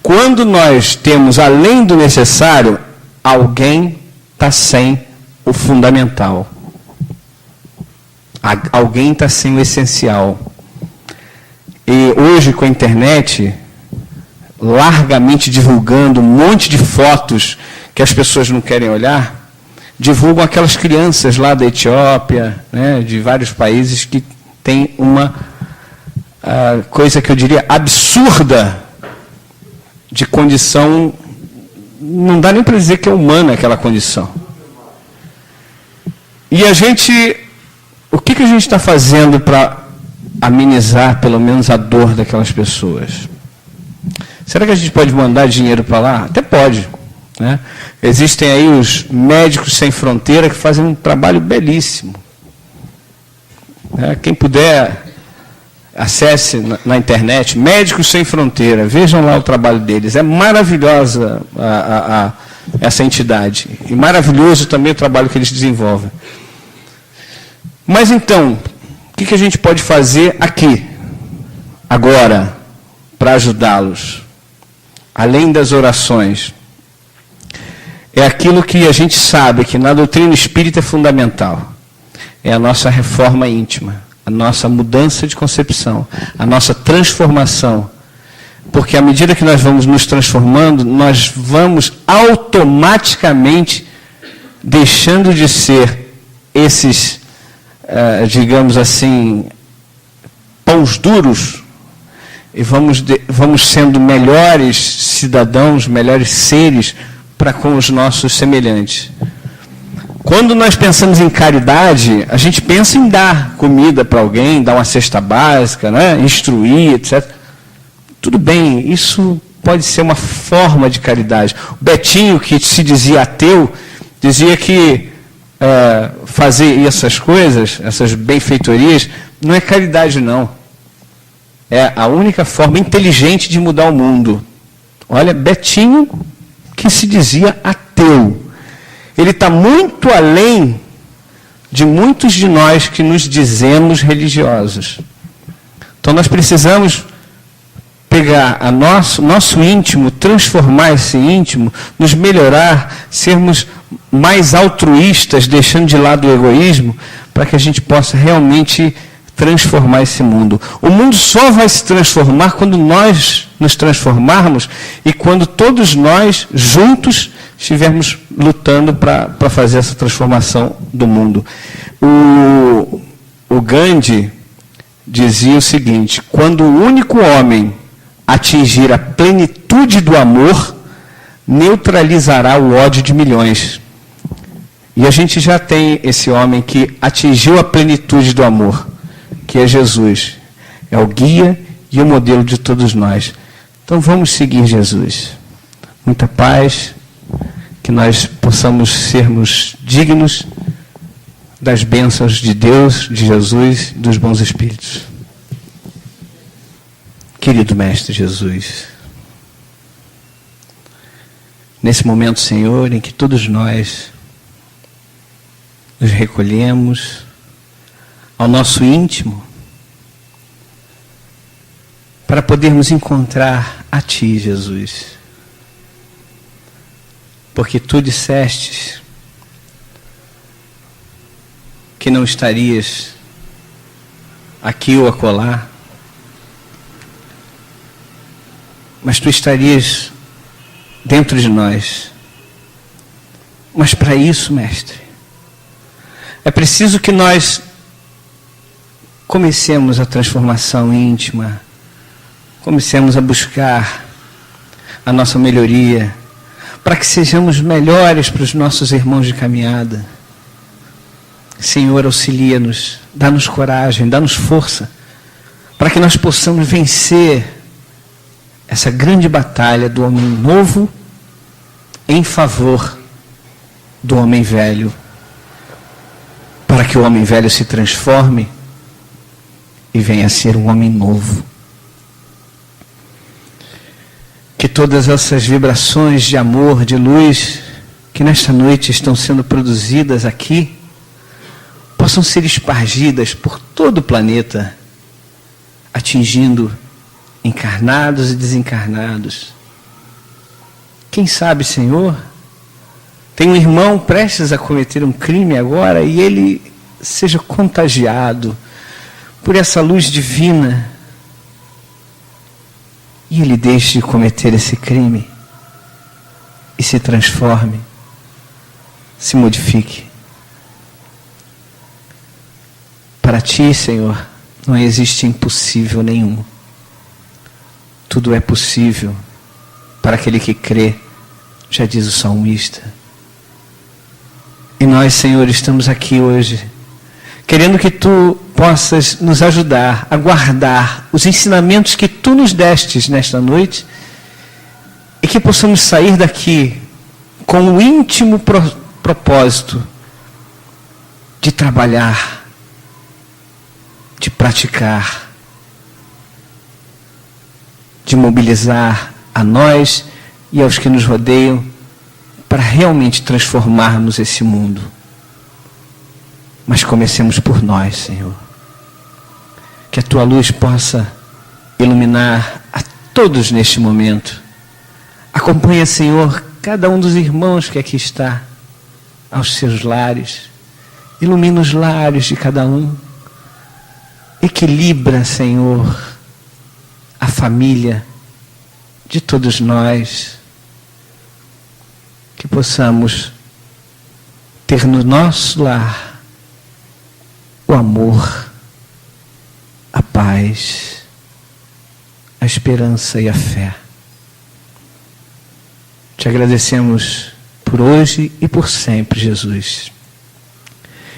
quando nós temos além do necessário, alguém está sem o fundamental. Alguém está sem o essencial. E hoje, com a internet, largamente divulgando um monte de fotos que as pessoas não querem olhar, divulgam aquelas crianças lá da Etiópia, né, de vários países que têm uma coisa que eu diria absurda de condição, não dá nem para dizer que é humana aquela condição. E o que a gente está fazendo para amenizar pelo menos a dor daquelas pessoas? Será que a gente pode mandar dinheiro para lá? Até pode. Né? Existem aí os Médicos Sem Fronteira que fazem um trabalho belíssimo. Quem puder, acesse na internet, Médicos Sem Fronteira, vejam lá o trabalho deles. É maravilhosa essa entidade. E maravilhoso também o trabalho que eles desenvolvem. Mas então, o que a gente pode fazer aqui, agora, para ajudá-los? Além das orações, é aquilo que a gente sabe que na doutrina espírita é fundamental. É a nossa reforma íntima, a nossa mudança de concepção, a nossa transformação. Porque à medida que nós vamos nos transformando, nós vamos automaticamente deixando de ser esses, digamos assim, pães duros, e vamos sendo melhores cidadãos, melhores seres para com os nossos semelhantes. Quando nós pensamos em caridade, a gente pensa em dar comida para alguém, dar uma cesta básica, né? Instruir, etc. Tudo bem, isso pode ser uma forma de caridade. O Betinho, que se dizia ateu, dizia que fazer essas coisas, essas benfeitorias, não é caridade, não. É a única forma inteligente de mudar o mundo. Olha, Betinho, que se dizia ateu. Ele está muito além de muitos de nós que nos dizemos religiosos. Então, nós precisamos pegar nosso íntimo, transformar esse íntimo, nos melhorar, sermos mais altruístas, deixando de lado o egoísmo, para que a gente possa realmente transformar esse mundo. O mundo só vai se transformar quando nós nos transformarmos e quando todos nós, juntos, estivermos lutando para fazer essa transformação do mundo. O Gandhi dizia o seguinte: quando o único homem atingir a plenitude do amor, neutralizará o ódio de milhões. E a gente já tem esse homem que atingiu a plenitude do amor, que é Jesus. É o guia e o modelo de todos nós. Então vamos seguir Jesus. Muita paz, que nós possamos sermos dignos das bênçãos de Deus, de Jesus, dos bons espíritos. Querido Mestre Jesus, nesse momento, Senhor, em que todos nós nos recolhemos ao nosso íntimo, para podermos encontrar a Ti, Jesus. Porque Tu dissestes que não estarias aqui ou acolá, mas Tu estarias dentro de nós. Mas para isso, Mestre, é preciso que nós comecemos a transformação íntima, comecemos a buscar a nossa melhoria, para que sejamos melhores para os nossos irmãos de caminhada. Senhor, auxilia-nos, dá-nos coragem, dá-nos força, para que nós possamos vencer essa grande batalha do homem novo em favor do homem velho, para que o homem velho se transforme e venha a ser um homem novo. Que todas essas vibrações de amor, de luz, que nesta noite estão sendo produzidas aqui, possam ser espargidas por todo o planeta, atingindo encarnados e desencarnados. Quem sabe, Senhor, tem um irmão prestes a cometer um crime agora e ele seja contagiado por essa luz divina e ele deixe de cometer esse crime e se transforme, se modifique. Para Ti, Senhor, não existe impossível nenhum. Tudo é possível para aquele que crê, já diz o salmista. E nós, Senhor, estamos aqui hoje, querendo que Tu possas nos ajudar a guardar os ensinamentos que Tu nos destes nesta noite e que possamos sair daqui com o íntimo propósito de trabalhar, de praticar, de mobilizar a nós e aos que nos rodeiam para realmente transformarmos esse mundo. Mas comecemos por nós, Senhor. Que a Tua luz possa iluminar a todos neste momento. Acompanha, Senhor, cada um dos irmãos que aqui está, aos seus lares. Ilumina os lares de cada um. Equilibra, Senhor, a família de todos nós. Que possamos ter no nosso lar o amor, a paz, a esperança e a fé. Te agradecemos por hoje e por sempre, Jesus.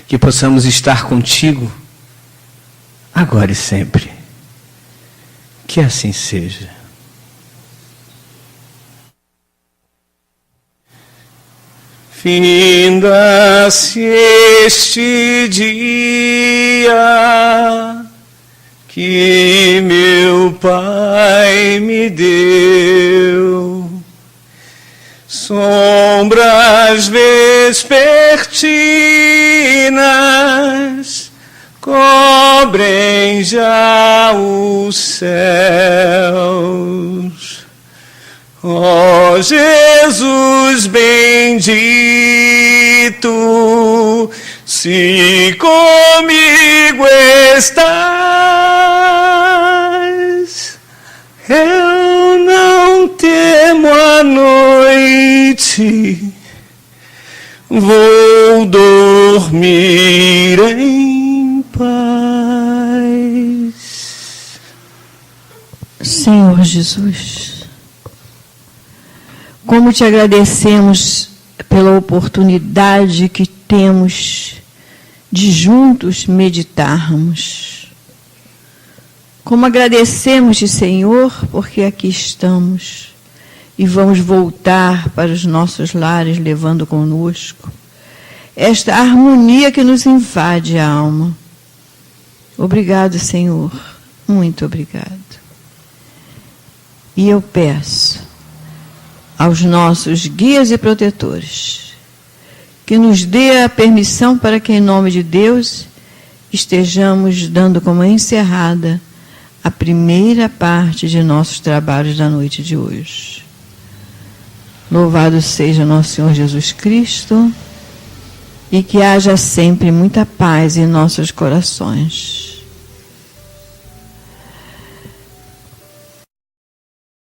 Que possamos estar contigo agora e sempre. Que assim seja. Finda-se este dia que meu Pai me deu, sombras vespertinas cobrem já os céus. Ó Jesus bendito, se comigo estás, eu não temo a noite, dormir em paz. Senhor Jesus, como te agradecemos pela oportunidade que temos de juntos meditarmos. Como agradecemos-te, Senhor, porque aqui estamos e vamos voltar para os nossos lares levando conosco esta harmonia que nos invade a alma. Obrigado, Senhor, muito obrigado. E eu peço aos nossos guias e protetores que nos dê a permissão para que, em nome de Deus, estejamos dando como encerrada a primeira parte de nossos trabalhos da noite de hoje. Louvado seja nosso Senhor Jesus Cristo, e que haja sempre muita paz em nossos corações.